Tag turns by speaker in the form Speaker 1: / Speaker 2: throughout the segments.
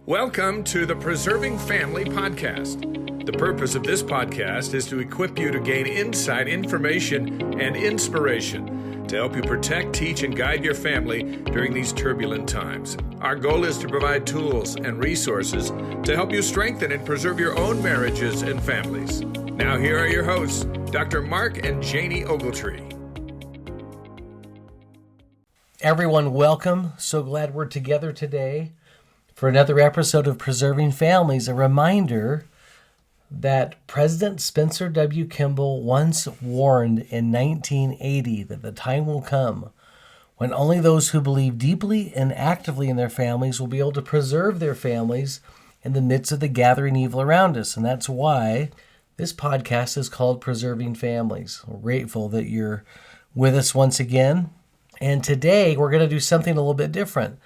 Speaker 1: Welcome to the Preserving Family Podcast. The purpose of this podcast is to equip you to gain insight, information, and inspiration to help you protect, teach, and guide your family during these turbulent times. Our goal is to provide tools and resources to help you strengthen and preserve your own marriages and families. Now here are your hosts, Dr. Mark and Janie Ogletree.
Speaker 2: Everyone, welcome. So glad we're together today for another episode of Preserving Families. A reminder that President Spencer W. Kimball once warned in 1980 that the time will come when only those who believe deeply and actively in their families will be able to preserve their families in the midst of the gathering evil around us. And that's why this podcast is called Preserving Families. We're grateful that you're with us once again. And today we're going to do something a little bit different.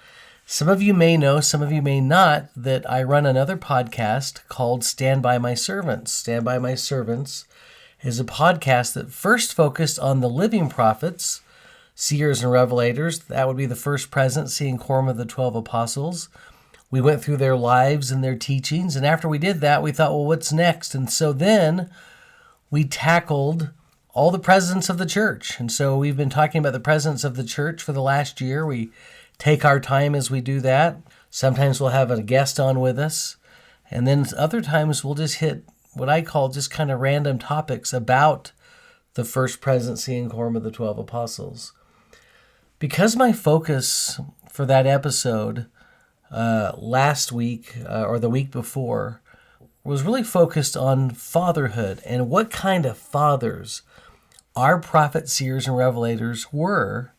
Speaker 2: Some of you may know, some of you may not, that I run another podcast called Stand By My Servants. Stand By My Servants is a podcast that first focused on the living prophets, seers and revelators. That would be the first presidency and quorum of the 12 apostles. We went through their lives and their teachings, and after we did that, we thought, well, what's next? And so then we tackled all the presidents of the church. And so we've been talking about the presidents of the church for the last year. We take our time as we do that. Sometimes we'll have a guest on with us. And then other times we'll just hit what I call just kind of random topics about the first presidency and quorum of the 12 apostles. Because my focus for that episode last week or the week before was really focused on fatherhood and what kind of fathers our prophets, seers, and revelators were.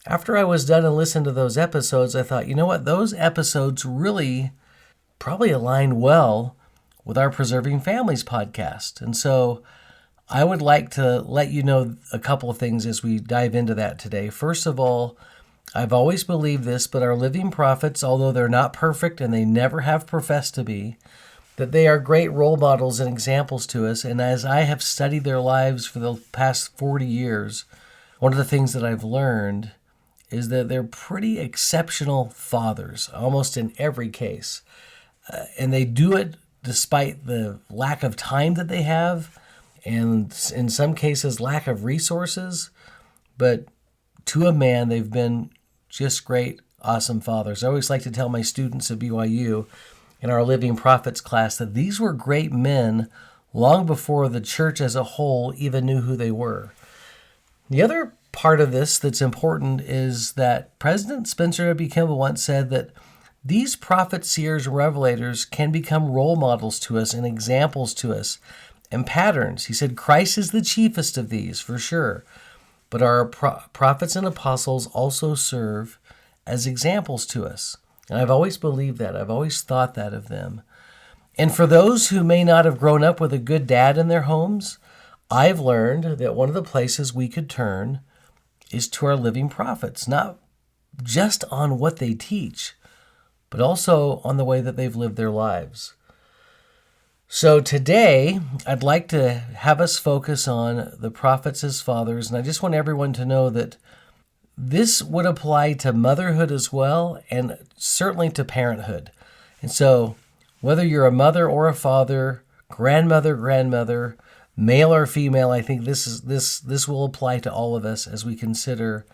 Speaker 2: After I was done and listened to those episodes, I thought, you know what? Those episodes really probably align well with our Preserving Families podcast. And so I would like to let you know a couple of things as we dive into that today. First of all, I've always believed this, but our living prophets, although they're not perfect and they never have professed to be, that they are great role models and examples to us. And as I have studied their lives for the past 40 years, one of the things that I've learned is that they're pretty exceptional fathers, almost in every case. And they do it despite the lack of time that they have, and in some cases, lack of resources. But to a man, they've been just great, awesome fathers. I always like to tell my students at BYU in our Living Prophets class that these were great men long before the church as a whole even knew who they were. The other part of this that's important is that President Spencer W. Kimball once said that these prophets, seers, and revelators can become role models to us and examples to us and patterns. He said Christ is the chiefest of these, for sure. But our prophets and apostles also serve as examples to us. And I've always believed that. I've always thought that of them. And for those who may not have grown up with a good dad in their homes, I've learned that one of the places we could turn is to our living prophets, not just on what they teach, but also on the way that they've lived their lives. So today, I'd like to have us focus on the prophets as fathers, and I just want everyone to know that this would apply to motherhood as well, and certainly to parenthood. And so, whether you're a mother or a father, grandmother, male or female, I think this will apply to all of us as we consider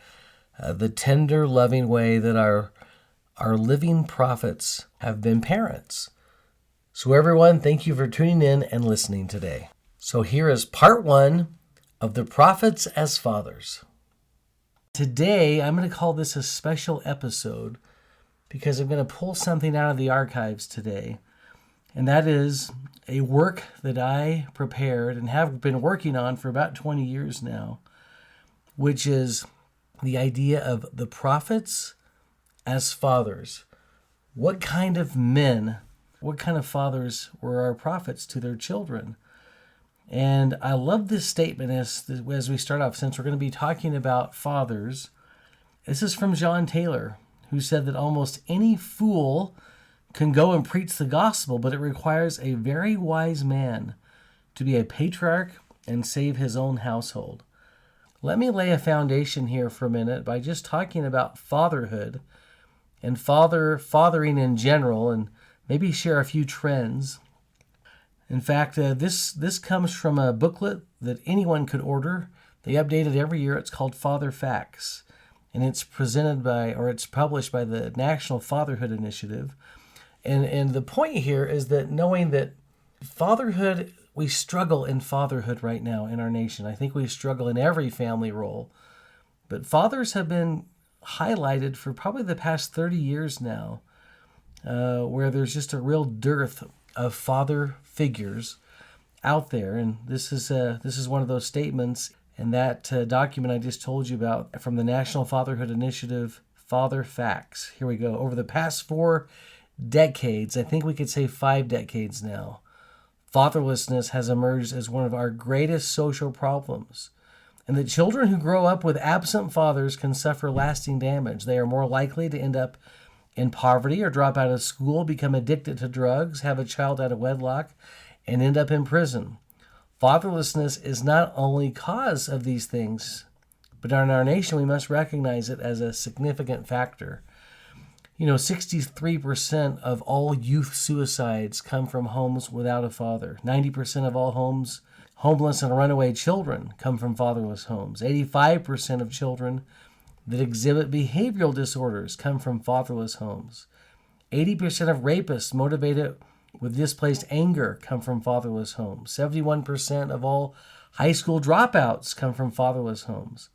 Speaker 2: the tender, loving way that our living prophets have been parents. So everyone, thank you for tuning in and listening today. So here is part 1 of the prophets as fathers. Today, I'm going to call this a special episode because I'm going to pull something out of the archives today. And that is a work that I prepared and have been working on for about 20 years now, which is the idea of the prophets as fathers. What kind of men, what kind of fathers were our prophets to their children? And I love this statement as we start off, since we're going to be talking about fathers. This is from John Taylor, who said that almost any fool can go and preach the gospel, but it requires a very wise man to be a patriarch and save his own household. Let me lay a foundation here for a minute by just talking about fatherhood and fathering in general, and maybe share a few trends. In fact, this comes from a booklet that anyone could order. They update it every year. It's called Father Facts, and it's it's published by the National Fatherhood Initiative. And the point here is that knowing that fatherhood, we struggle in fatherhood right now in our nation. I think we struggle in every family role. But fathers have been highlighted for probably the past 30 years now, where there's just a real dearth of father figures out there. And this is one of those statements in that document I just told you about from the National Fatherhood Initiative, Father Facts. Here we go. Over the past 4 decades, I think we could say 5 decades now, fatherlessness has emerged as one of our greatest social problems. And that children who grow up with absent fathers can suffer lasting damage. They are more likely to end up in poverty or drop out of school, become addicted to drugs, have a child out of wedlock, and end up in prison. Fatherlessness is not only cause of these things, but in our nation we must recognize it as a significant factor. 63% of all youth suicides come from homes without a father. 90% of all homeless and runaway children come from fatherless homes. 85% of children that exhibit behavioral disorders come from fatherless homes. 80% of rapists motivated with displaced anger come from fatherless homes. 71% of all high school dropouts come from fatherless homes.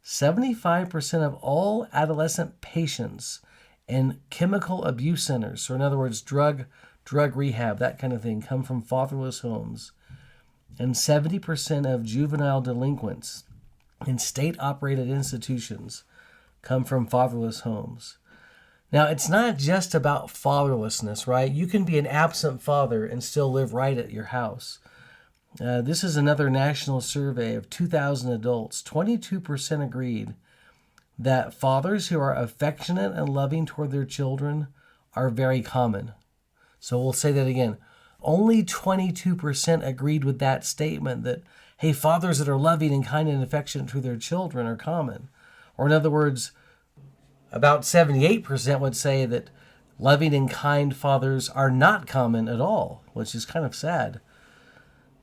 Speaker 2: 75% of all adolescent patients in chemical abuse centers, so in other words, drug rehab, that kind of thing, come from fatherless homes. And 70% of juvenile delinquents in state-operated institutions come from fatherless homes. Now, it's not just about fatherlessness, right? You can be an absent father and still live right at your house. This is another national survey of 2,000 adults. 22% agreed that fathers who are affectionate and loving toward their children are very common. So we'll say that again. Only 22% agreed with that statement that, hey, fathers that are loving and kind and affectionate to their children are common. Or in other words, about 78% would say that loving and kind fathers are not common at all, which is kind of sad.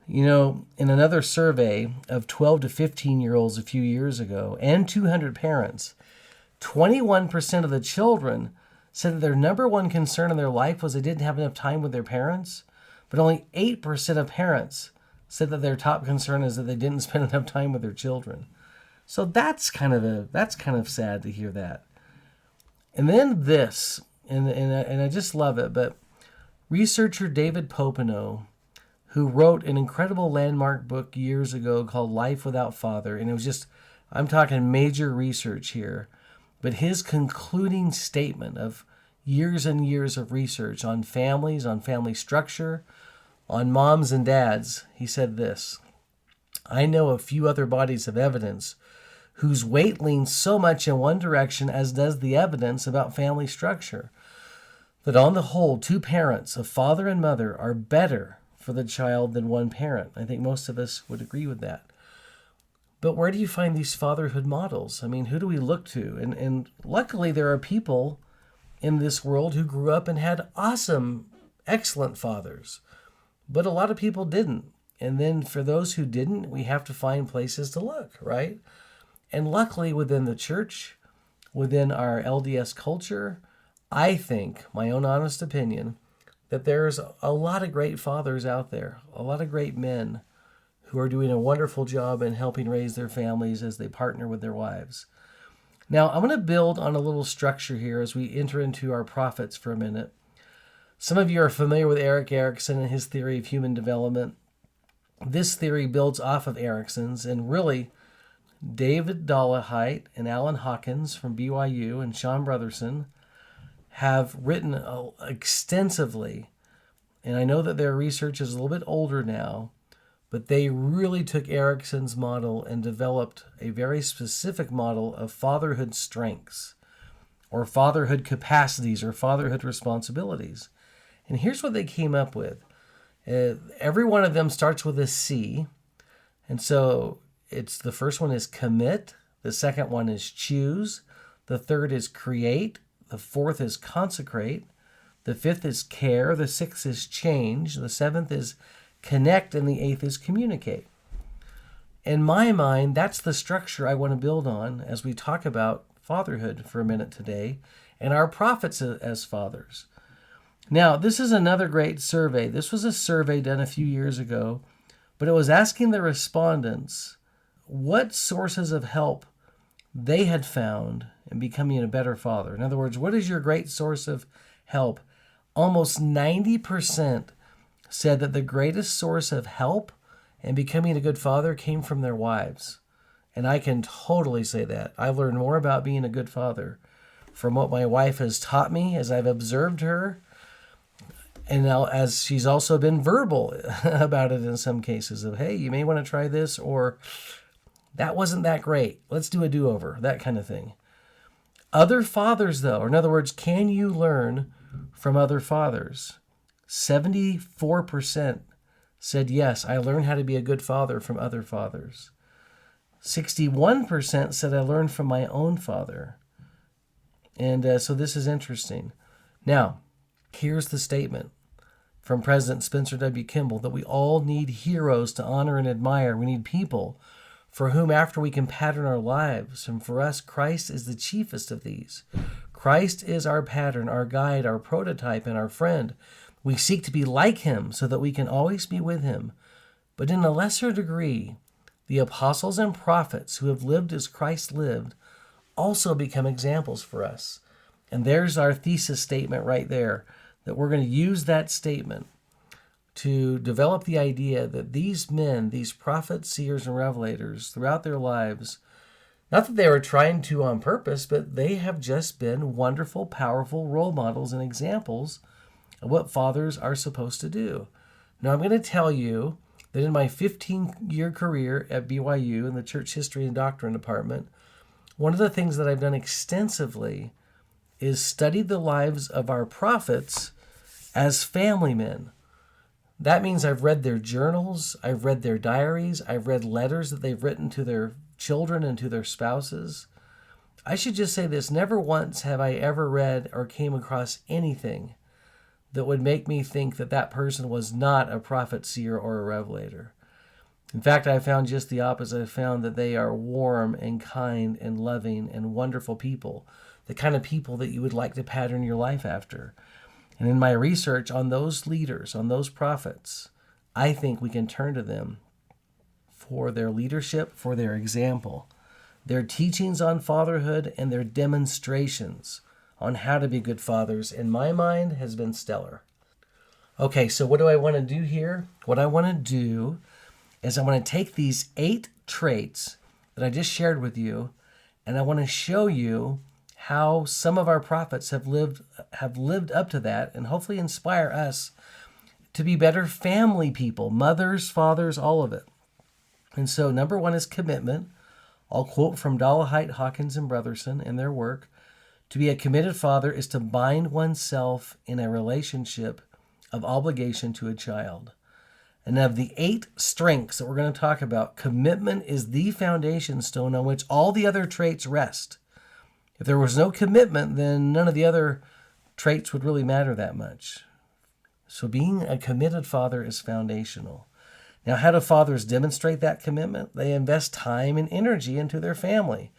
Speaker 2: In another survey of 12 to 15-year-olds a few years ago and 200 parents, 21% of the children said that their number one concern in their life was they didn't have enough time with their parents, but only 8% of parents said that their top concern is that they didn't spend enough time with their children. So that's kind of sad to hear that. And then this, and I just love it, but researcher David Popenoe, who wrote an incredible landmark book years ago called Life Without Father, and it was just, I'm talking major research here, but his concluding statement of years and years of research on families, on family structure, on moms and dads, he said this: I know a few other bodies of evidence whose weight leans so much in one direction as does the evidence about family structure, that on the whole, 2 parents, a father and mother, are better for the child than 1 parent. I think most of us would agree with that. But where do you find these fatherhood models? I mean, who do we look to? And luckily there are people in this world who grew up and had awesome, excellent fathers. But a lot of people didn't. And then for those who didn't, we have to find places to look, right? And luckily within the church, within our LDS culture, I think, my own honest opinion, that there's a lot of great fathers out there, a lot of great men who are doing a wonderful job in helping raise their families as they partner with their wives. Now, I'm going to build on a little structure here as we enter into our prophets for a minute. Some of you are familiar with Erik Erikson and his theory of human development. This theory builds off of Erikson's, and really, David Dollahite and Alan Hawkins from BYU and Sean Brotherson have written extensively, and I know that their research is a little bit older now, but they really took Erikson's model and developed a very specific model of fatherhood strengths, or fatherhood capacities, or fatherhood responsibilities. And here's what they came up with. Every one of them starts with a C, and so the first one is commit, the second one is choose, the third is create, The fourth is consecrate. The fifth is care. The sixth is change. The seventh is connect. And the eighth is communicate. In my mind, that's the structure I want to build on as we talk about fatherhood for a minute today and our prophets as fathers. Now, this is another great survey. This was a survey done a few years ago, but it was asking the respondents what sources of help they had found in becoming a better father. In other words, what is your great source of help? Almost 90% said that the greatest source of help in becoming a good father came from their wives. And I can totally say that. I've learned more about being a good father from what my wife has taught me as I've observed her. And now as she's also been verbal about it in some cases of, hey, you may want to try this, or that wasn't that great. Let's do a do-over, that kind of thing. Other fathers, though, or in other words, can you learn from other fathers? 74% said, yes, I learned how to be a good father from other fathers. 61% said I learned from my own father. And so this is interesting. Now, here's the statement from President Spencer W. Kimball that we all need heroes to honor and admire. We need people for whom after we can pattern our lives. And for us, Christ is the chiefest of these. Christ is our pattern, our guide, our prototype, and our friend. We seek to be like him so that we can always be with him. But in a lesser degree, the apostles and prophets who have lived as Christ lived also become examples for us. And there's our thesis statement right there, that we're going to use that statement to develop the idea that these men, these prophets, seers, and revelators throughout their lives, not that they were trying to on purpose, but they have just been wonderful, powerful role models and examples of what fathers are supposed to do. Now, I'm going to tell you that in my 15-year career at BYU in the Church History and Doctrine Department, one of the things that I've done extensively is study the lives of our prophets as family men. That means I've read their journals, I've read their diaries, I've read letters that they've written to their children and to their spouses. I should just say this, never once have I ever read or came across anything that would make me think that that person was not a prophet, seer, or a revelator. In fact, I found just the opposite. I found that they are warm and kind and loving and wonderful people, the kind of people that you would like to pattern your life after. And in my research on those leaders, on those prophets, I think we can turn to them for their leadership, for their example, their teachings on fatherhood, and their demonstrations on how to be good fathers, in my mind, has been stellar. Okay, so what do I want to do here? What I want to do is I want to take these 8 traits that I just shared with you, and I want to show you how some of our prophets have lived up to that, and hopefully inspire us to be better family people, mothers, fathers, all of it. And so number 1 is commitment. I'll quote from Dolehite, Hawkins, and Brotherson in their work. To be a committed father is to bind oneself in a relationship of obligation to a child. And of the 8 strengths that we're going to talk about, commitment is the foundation stone on which all the other traits rest. If there was no commitment, then none of the other traits would really matter that much. So being a committed father is foundational. Now, how do fathers demonstrate that commitment? They invest time and energy into their family.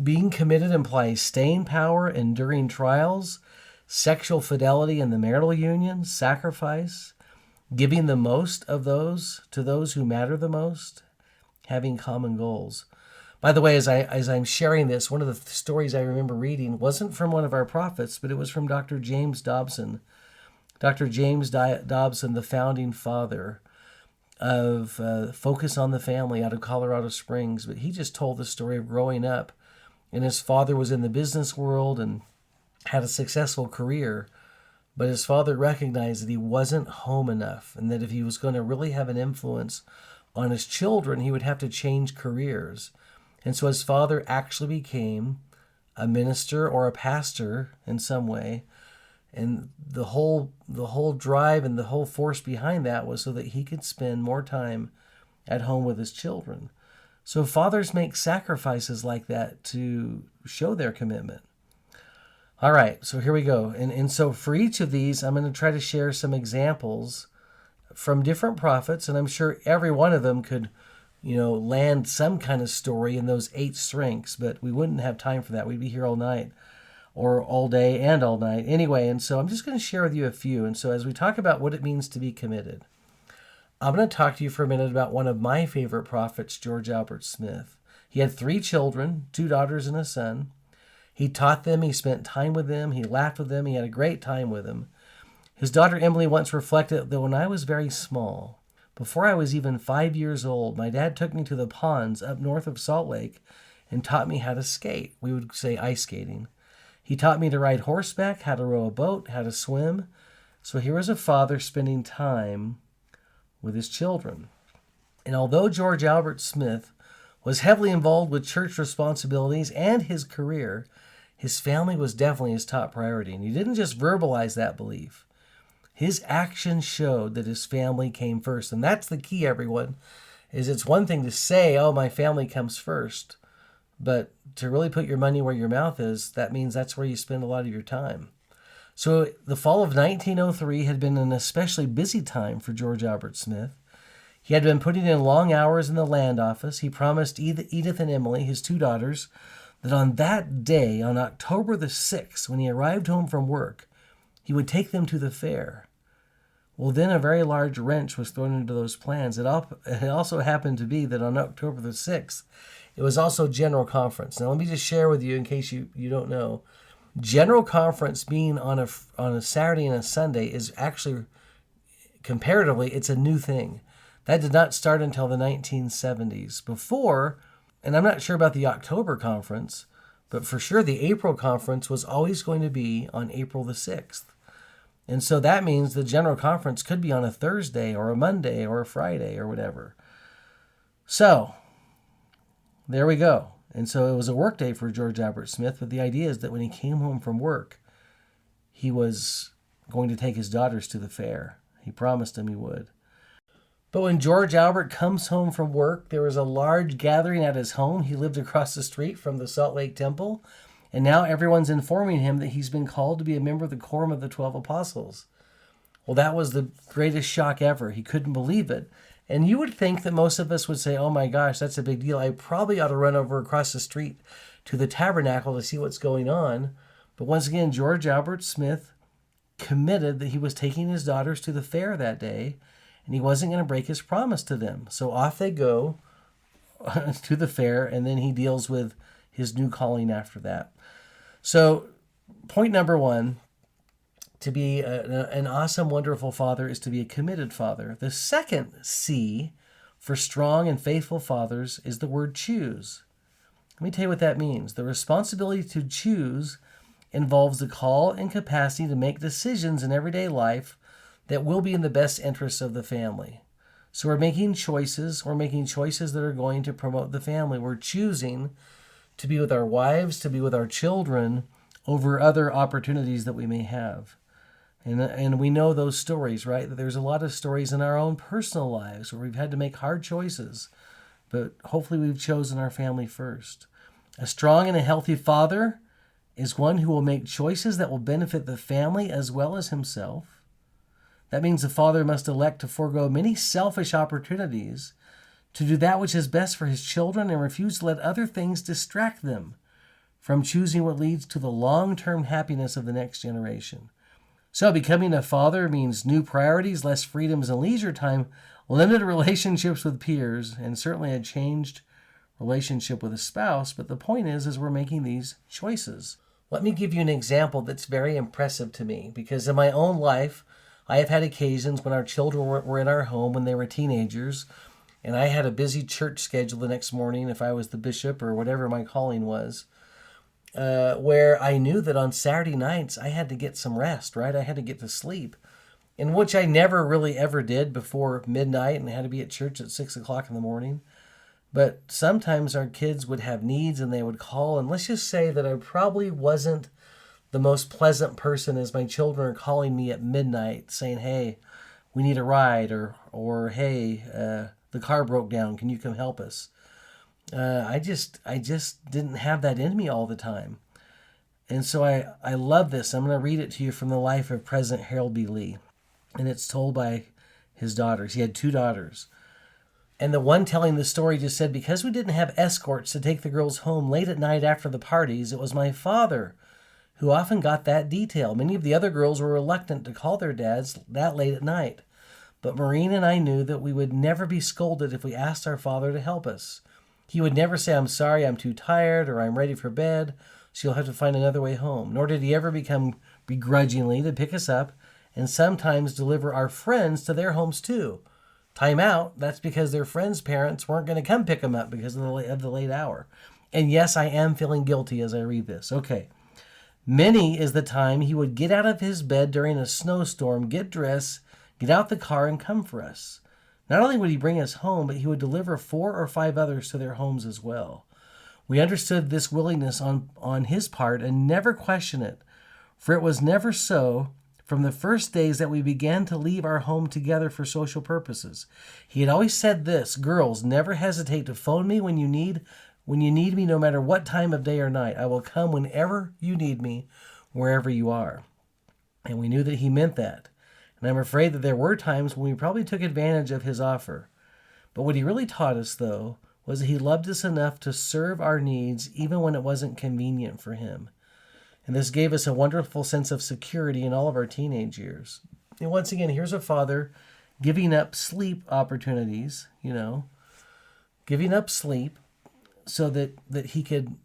Speaker 2: Being committed implies staying power, enduring trials, sexual fidelity in the marital union, sacrifice, giving the most of those to those who matter the most, having common goals. By the way, as I'm sharing this, one of the stories I remember reading wasn't from one of our prophets, but it was from Dr. James Dobson. Dr. James Dobson, the founding father of Focus on the Family out of Colorado Springs. But he just told the story of growing up. And his father was in the business world and had a successful career. But his father recognized that he wasn't home enough, and that if he was going to really have an influence on his children, he would have to change careers. And so his father actually became a minister or a pastor in some way. And the whole drive and the whole force behind that was so that he could spend more time at home with his children. So fathers make sacrifices like that to show their commitment. All right, so here we go. And so for each of these, I'm going to try to share some examples from different prophets, and I'm sure every one of them could, land some kind of story in those 8 strengths, but we wouldn't have time for that. We'd be here all night or all day and all night. Anyway, and so I'm just going to share with you a few. And so as we talk about what it means to be committed, I'm going to talk to you for a minute about one of my favorite prophets, George Albert Smith. He had 3 children, 2 daughters and a son. He taught them, he spent time with them, he laughed with them, he had a great time with them. His daughter Emily once reflected that when I was very small, before I was even 5 years old, my dad took me to the ponds up north of Salt Lake and taught me how to skate. We would say ice skating. He taught me to ride horseback, how to row a boat, how to swim. So here was a father spending time with his children. And although George Albert Smith was heavily involved with church responsibilities and his career, his family was definitely his top priority. And he didn't just verbalize that belief. His actions showed that his family came first. And that's the key, everyone, is it's one thing to say, oh, my family comes first. But to really put your money where your mouth is, that means that's where you spend a lot of your time. So the fall of 1903 had been an especially busy time for George Albert Smith. He had been putting in long hours in the land office. He promised Edith and Emily, his 2 daughters, that on that day, on October the 6th, when he arrived home from work, he would take them to the fair. Well, then a very large wrench was thrown into those plans. It also happened to be that on October the 6th, it was also General Conference. Now, let me just share with you, in case you don't know, General Conference being on a Saturday and a Sunday is actually, comparatively, it's a new thing. That did not start until the 1970s. Before, and I'm not sure about the October conference, but for sure the April conference was always going to be on April the 6th. And so that means the General Conference could be on a Thursday or a Monday or a Friday or whatever. So, there we go. And so it was a work day for George Albert Smith, but the idea is that when he came home from work, he was going to take his daughters to the fair. He promised them he would. But when George Albert comes home from work, there was a large gathering at his home. He lived across the street from the Salt Lake Temple, and now everyone's informing him that he's been called to be a member of the Quorum of the 12 Apostles. Well, that was the greatest shock ever. He couldn't believe it. And you would think that most of us would say, oh my gosh, that's a big deal. I probably ought to run over across the street to the tabernacle to see what's going on. But once again, George Albert Smith committed that he was taking his daughters to the fair that day, and he wasn't going to break his promise to them. So off they go to the fair, and then he deals with his new calling after that. So point number 1, to be an awesome, wonderful father is to be a committed father. The second C for strong and faithful fathers is the word choose. Let me tell you what that means. The responsibility to choose involves the call and capacity to make decisions in everyday life that will be in the best interests of the family. So we're making choices. We're making choices that are going to promote the family. We're choosing to be with our wives, to be with our children, over other opportunities that we may have. And we know those stories, right? That there's a lot of stories in our own personal lives where we've had to make hard choices, but hopefully we've chosen our family first. A strong and a healthy father is one who will make choices that will benefit the family as well as himself. That means the father must elect to forego many selfish opportunities to do that which is best for his children and refuse to let other things distract them from choosing what leads to the long-term happiness of the next generation. So becoming a father means new priorities, less freedoms and leisure time, limited relationships with peers, and certainly a changed relationship with a spouse. But the point is we're making these choices. Let me give you an example that's very impressive to me, because in my own life, I have had occasions when our children were in our home when they were teenagers, and I had a busy church schedule the next morning if I was the bishop or whatever my calling was, where I knew that on Saturday nights I had to get some rest, right? I had to get to sleep, in which I never really ever did before midnight and had to be at church at 6 o'clock in the morning. But sometimes our kids would have needs and they would call, and let's just say that I probably wasn't the most pleasant person as my children are calling me at midnight saying, hey, we need a ride, or hey, the car broke down, can you come help us? I just didn't have that in me all the time. And so I love this. I'm going to read it to you from the life of President Harold B. Lee. And it's told by his daughters. He had 2 daughters. And the one telling the story just said, because we didn't have escorts to take the girls home late at night after the parties, it was my father who often got that detail. Many of the other girls were reluctant to call their dads that late at night. But Maureen and I knew that we would never be scolded if we asked our father to help us. He would never say, I'm sorry, I'm too tired, or I'm ready for bed, so you'll have to find another way home. Nor did he ever become begrudgingly to pick us up and sometimes deliver our friends to their homes too. Time out, that's because their friends' parents weren't going to come pick them up because of the late hour. And yes, I am feeling guilty as I read this. Okay. Many is the time he would get out of his bed during a snowstorm, get dressed, get out the car, and come for us. Not only would he bring us home, but he would deliver 4 or 5 others to their homes as well. We understood this willingness on his part and never questioned it, for it was never so from the first days that we began to leave our home together for social purposes. He had always said this, girls, never hesitate to phone me when you need me, no matter what time of day or night. I will come whenever you need me, wherever you are. And we knew that he meant that. And I'm afraid that there were times when we probably took advantage of his offer. But what he really taught us, though, was that he loved us enough to serve our needs even when it wasn't convenient for him. And this gave us a wonderful sense of security in all of our teenage years. And once again, here's a father giving up sleep opportunities, giving up sleep so that he could,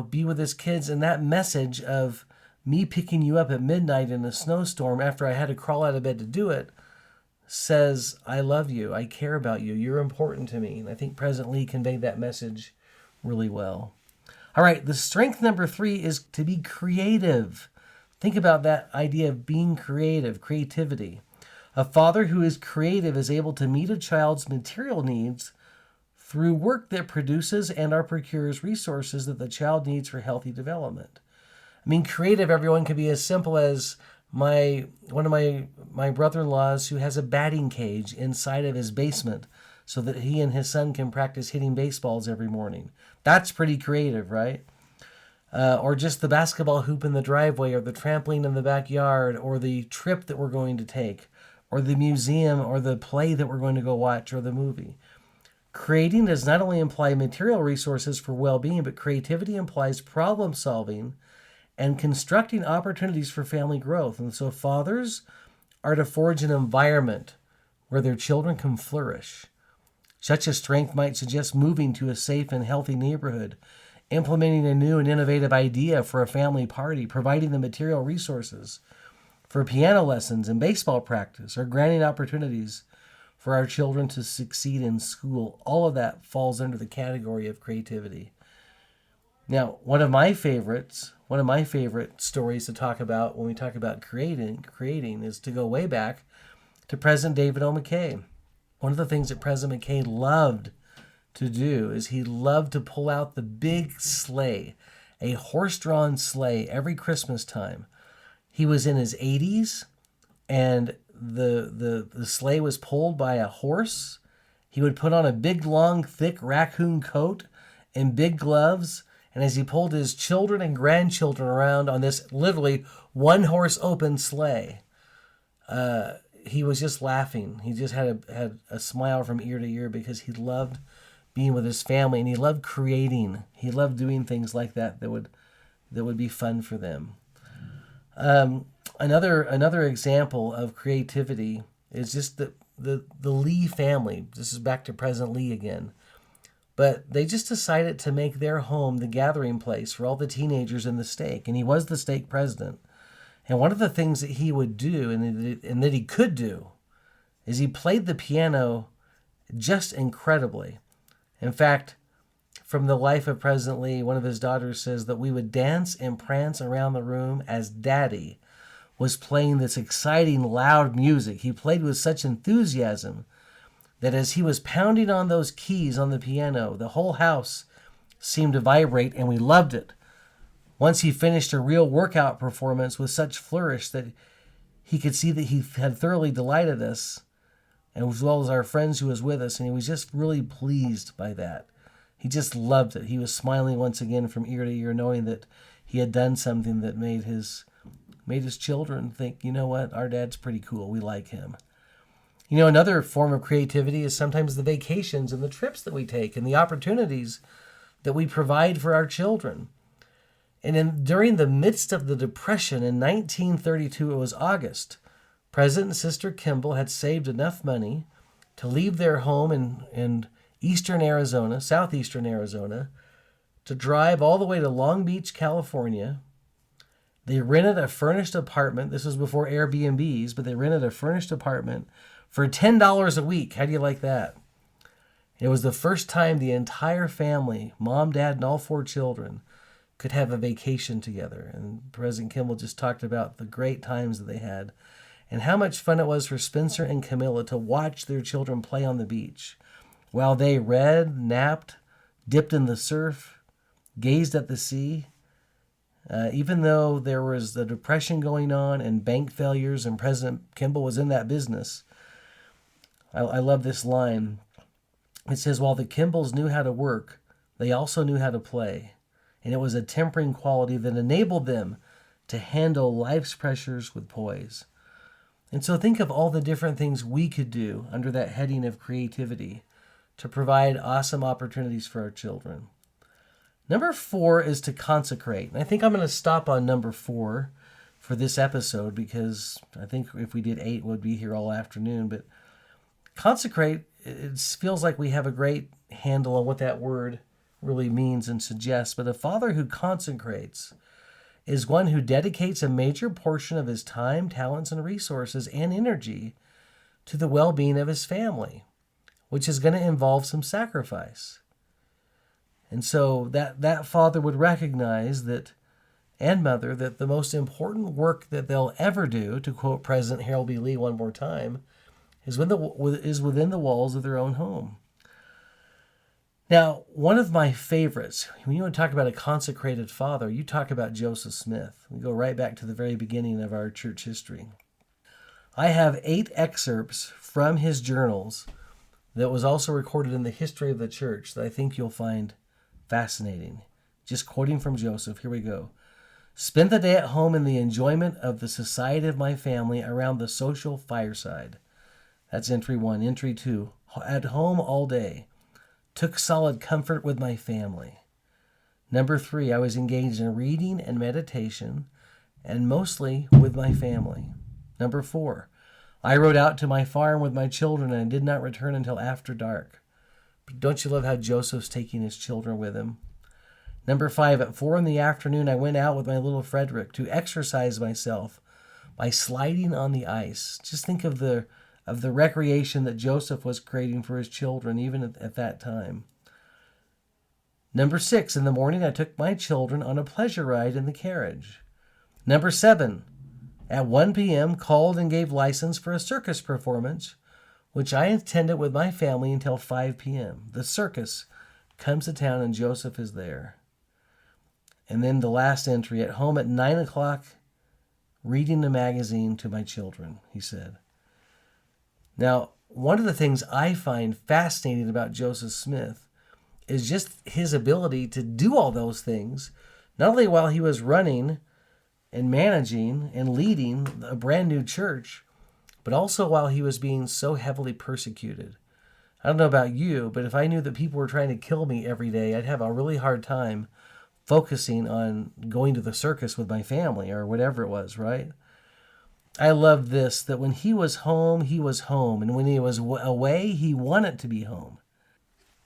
Speaker 2: be with his kids. And that message of me picking you up at midnight in a snowstorm after I had to crawl out of bed to do it says, I love you, I care about you, you're important to me. And I think President Lee conveyed that message really well. All right, the strength number 3 is to be creative. Think about that idea of being creative, creativity. A father who is creative is able to meet a child's material needs through work that produces and or procures resources that the child needs for healthy development. I mean, creative, everyone, can be as simple as one of my brother-in-laws who has a batting cage inside of his basement so that he and his son can practice hitting baseballs every morning. That's pretty creative, right? Or just the basketball hoop in the driveway, or the trampoline in the backyard, or the trip that we're going to take, or the museum, or the play that we're going to go watch, or the movie. Creating does not only imply material resources for well-being, but creativity implies problem-solving and constructing opportunities for family growth. And so fathers are to forge an environment where their children can flourish. Such a strength might suggest moving to a safe and healthy neighborhood, implementing a new and innovative idea for a family party, providing the material resources for piano lessons and baseball practice, or granting opportunities for our children to succeed in school. All of that falls under the category of creativity. Now, one of my favorite stories to talk about when we talk about creating is to go way back to President David O. McKay. One of the things that President McKay loved to do is he loved to pull out the big sleigh, a horse-drawn sleigh, every Christmas time. He was in his 80s, and the sleigh was pulled by a horse. He would put on a big, long, thick raccoon coat and big gloves, and as he pulled his children and grandchildren around on this literally one-horse open sleigh, he was just laughing. He just had a smile from ear to ear because he loved being with his family, and he loved creating. He loved doing things like that would be fun for them. Another example of creativity is just the Lee family. This is back to President Lee again. But they just decided to make their home the gathering place for all the teenagers in the stake, and he was the stake president. And one of the things that he would do, and that he could do, is he played the piano just incredibly. In fact, from the life of President Lee, one of his daughters says that we would dance and prance around the room as Daddy was playing this exciting, loud music. He played with such enthusiasm that as he was pounding on those keys on the piano, the whole house seemed to vibrate, and we loved it. Once he finished a real workout performance with such flourish that he could see that he had thoroughly delighted us, and as well as our friends who was with us, and he was just really pleased by that. He just loved it. He was smiling once again from ear to ear, knowing that he had done something that made his children think, you know what, our dad's pretty cool. We like him. Another form of creativity is sometimes the vacations and the trips that we take and the opportunities that we provide for our children. And during the midst of the Depression in 1932, it was August, President and Sister Kimball had saved enough money to leave their home in eastern Arizona, southeastern Arizona, to drive all the way to Long Beach, California. They rented a furnished apartment. This was before Airbnbs, but they rented a furnished apartment for $10 a week. How do you like that? It was the first time the entire family, mom, dad, and all 4 children, could have a vacation together. And President Kimball just talked about the great times that they had and how much fun it was for Spencer and Camilla to watch their children play on the beach while they read, napped, dipped in the surf, gazed at the sea. Even though there was the Depression going on and bank failures and President Kimball was in that business, I love this line. It says, while the Kimballs knew how to work, they also knew how to play. And it was a tempering quality that enabled them to handle life's pressures with poise. And so think of all the different things we could do under that heading of creativity to provide awesome opportunities for our children. Number 4 is to consecrate. And I think I'm going to stop on number 4 for this episode because I think if we did 8, we'd be here all afternoon. But consecrate, it feels like we have a great handle on what that word really means and suggests. But a father who consecrates is one who dedicates a major portion of his time, talents, and resources and energy to the well-being of his family, which is going to involve some sacrifice. And so that father would recognize that, and mother, that the most important work that they'll ever do, to quote President Harold B. Lee one more time, is within the walls of their own home. Now, one of my favorites, when you want to talk about a consecrated father, you talk about Joseph Smith. We go right back to the very beginning of our church history. I have 8 excerpts from his journals that was also recorded in the history of the church that I think you'll find fascinating. Just quoting from Joseph, here we go. Spent the day at home in the enjoyment of the society of my family around the social fireside. That's entry 1. Entry 2, at home all day. Took solid comfort with my family. Number 3, I was engaged in reading and meditation, and mostly with my family. Number 4, I rode out to my farm with my children and did not return until after dark. But don't you love how Joseph's taking his children with him? Number 5, at 4 p.m, I went out with my little Frederick to exercise myself by sliding on the ice. Just think of the recreation that Joseph was creating for his children, even at that time. Number 6, in the morning, I took my children on a pleasure ride in the carriage. Number 7, at 1 p.m., called and gave license for a circus performance, which I attended with my family until 5 p.m. The circus comes to town and Joseph is there. And then the last entry, at home at 9 o'clock, reading the magazine to my children, he said. Now, one of the things I find fascinating about Joseph Smith is just his ability to do all those things, not only while he was running and managing and leading a brand new church, but also while he was being so heavily persecuted. I don't know about you, but if I knew that people were trying to kill me every day, I'd have a really hard time focusing on going to the circus with my family or whatever it was, right? I love this, that when he was home, and when he was away, he wanted to be home.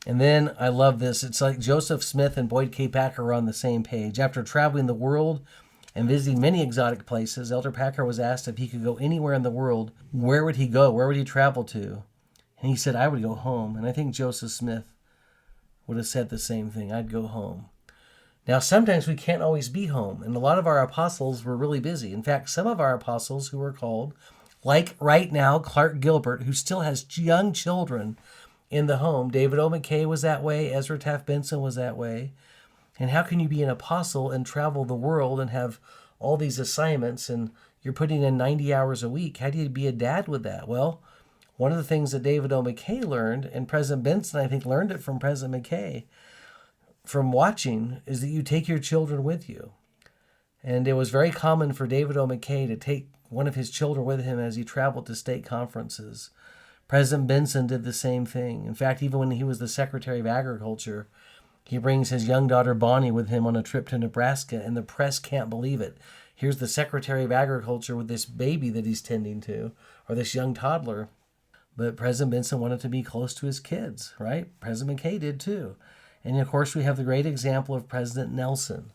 Speaker 2: And then I love this. It's like Joseph Smith and Boyd K. Packer are on the same page. After traveling the world and visiting many exotic places, Elder Packer was asked if he could go anywhere in the world, where would he go? Where would he travel to? And he said, I would go home. And I think Joseph Smith would have said the same thing. I'd go home. Now, sometimes we can't always be home, and a lot of our apostles were really busy. In fact, some of our apostles who were called, like right now, Clark Gilbert, who still has young children in the home. David O. McKay was that way. Ezra Taft Benson was that way. And how can you be an apostle and travel the world and have all these assignments, and you're putting in 90 hours a week? How do you be a dad with that? Well, one of the things that David O. McKay learned, and President Benson, I think, learned it from President McKay, from watching, is that you take your children with you. And it was very common for David O. McKay to take one of his children with him as he traveled to state conferences. President Benson did the same thing. In fact, even when he was the Secretary of Agriculture, he brings his young daughter Bonnie with him on a trip to Nebraska, and the press can't believe it. Here's the Secretary of Agriculture with this baby that he's tending to, or this young toddler. But President Benson wanted to be close to his kids, right? President McKay did too. And of course, we have the great example of President Nelson,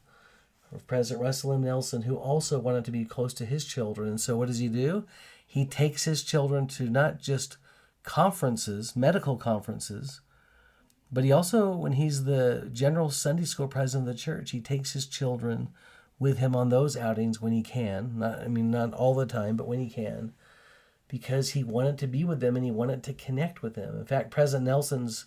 Speaker 2: of President Russell M. Nelson, who also wanted to be close to his children. And so what does he do? He takes his children to not just conferences, medical conferences, but he also, when he's the general Sunday school president of the church, he takes his children with him on those outings when he can. Not all the time, but when he can, because he wanted to be with them and he wanted to connect with them. In fact, President Nelson's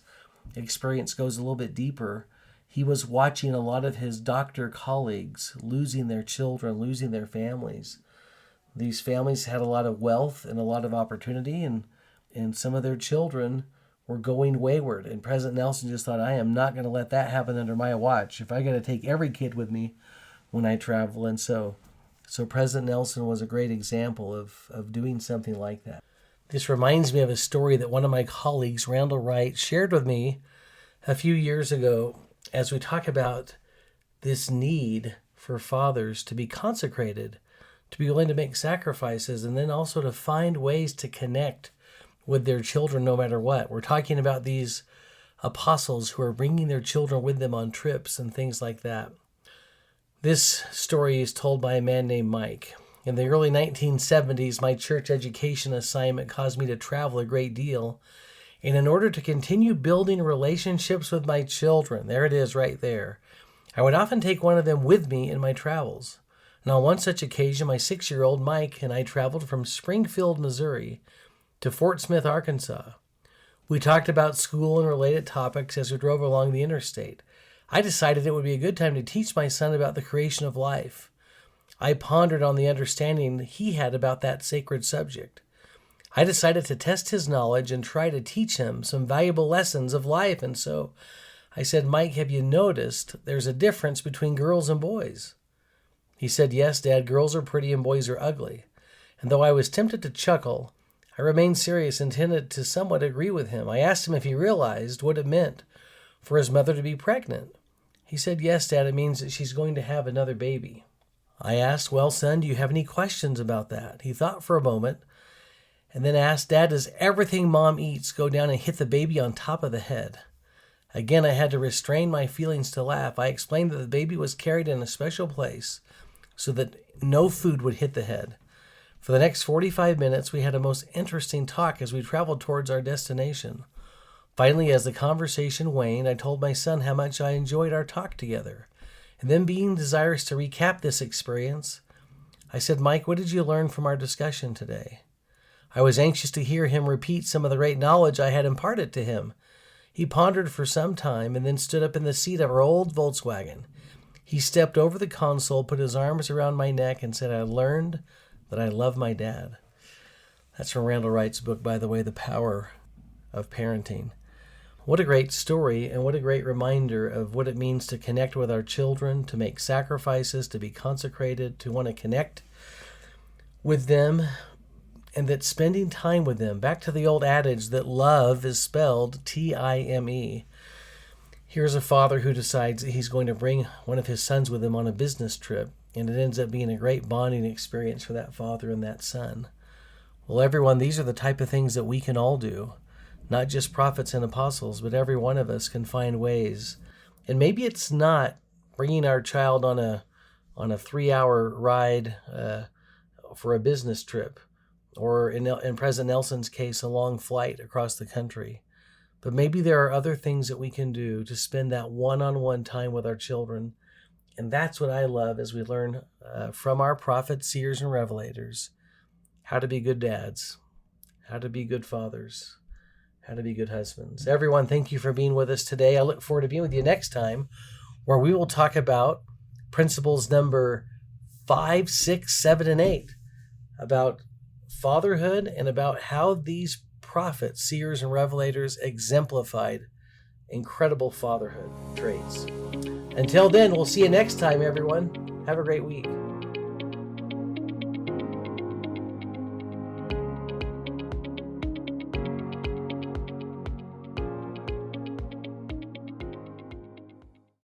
Speaker 2: experience goes a little bit deeper. He was watching a lot of his doctor colleagues losing their children, losing their families. These families had a lot of wealth and a lot of opportunity, and some of their children were going wayward. And President Nelson just thought, I am not going to let that happen under my watch. If I got to take every kid with me when I travel. And so President Nelson was a great example of doing something like that. This reminds me of a story that one of my colleagues, Randall Wright, shared with me a few years ago as we talk about this need for fathers to be consecrated, to be willing to make sacrifices, and then also to find ways to connect with their children no matter what. We're talking about these apostles who are bringing their children with them on trips and things like that. This story is told by a man named Mike. In the early 1970s, my church education assignment caused me to travel a great deal. And in order to continue building relationships with my children, there it is right there, I would often take one of them with me in my travels. And on one such occasion, my 6-year-old Mike and I traveled from Springfield, Missouri to Fort Smith, Arkansas. We talked about school and related topics as we drove along the interstate. I decided it would be a good time to teach my son about the creation of life. I pondered on the understanding he had about that sacred subject. I decided to test his knowledge and try to teach him some valuable lessons of life. And so I said, Mike, have you noticed there's a difference between girls and boys? He said, yes, Dad, girls are pretty and boys are ugly. And though I was tempted to chuckle, I remained serious and tended to somewhat agree with him. I asked him if he realized what it meant for his mother to be pregnant. He said, yes, Dad, it means that she's going to have another baby. I asked, well, son, do you have any questions about that? He thought for a moment and then asked, Dad, does everything Mom eats go down and hit the baby on top of the head? Again, I had to restrain my feelings to laugh. I explained that the baby was carried in a special place so that no food would hit the head. For the next 45 minutes, we had a most interesting talk as we traveled towards our destination. Finally, as the conversation waned, I told my son how much I enjoyed our talk together. And then, being desirous to recap this experience, I said, Mike, what did you learn from our discussion today? I was anxious to hear him repeat some of the great knowledge I had imparted to him. He pondered for some time and then stood up in the seat of our old Volkswagen. He stepped over the console, put his arms around my neck, and said, I learned that I love my dad. That's from Randall Wright's book, by the way, The Power of Parenting. What a great story, and what a great reminder of what it means to connect with our children, to make sacrifices, to be consecrated, to want to connect with them, and that spending time with them, back to the old adage that love is spelled T-I-M-E. Here's a father who decides that he's going to bring one of his sons with him on a business trip, and it ends up being a great bonding experience for that father and that son. Well, everyone, these are the type of things that we can all do. Not just prophets and apostles, but every one of us can find ways. And maybe it's not bringing our child on a 3-hour ride for a business trip, or in President Nelson's case, a long flight across the country. But maybe there are other things that we can do to spend that one-on-one time with our children. And that's what I love as we learn from our prophets, seers, and revelators how to be good dads, how to be good fathers, how to be good husbands. Everyone, thank you for being with us today. I look forward to being with you next time, where we will talk about principles number 5, 6, 7, and 8, about fatherhood and about how these prophets, seers, and revelators exemplified incredible fatherhood traits. Until then, we'll see you next time, everyone. Have a great week.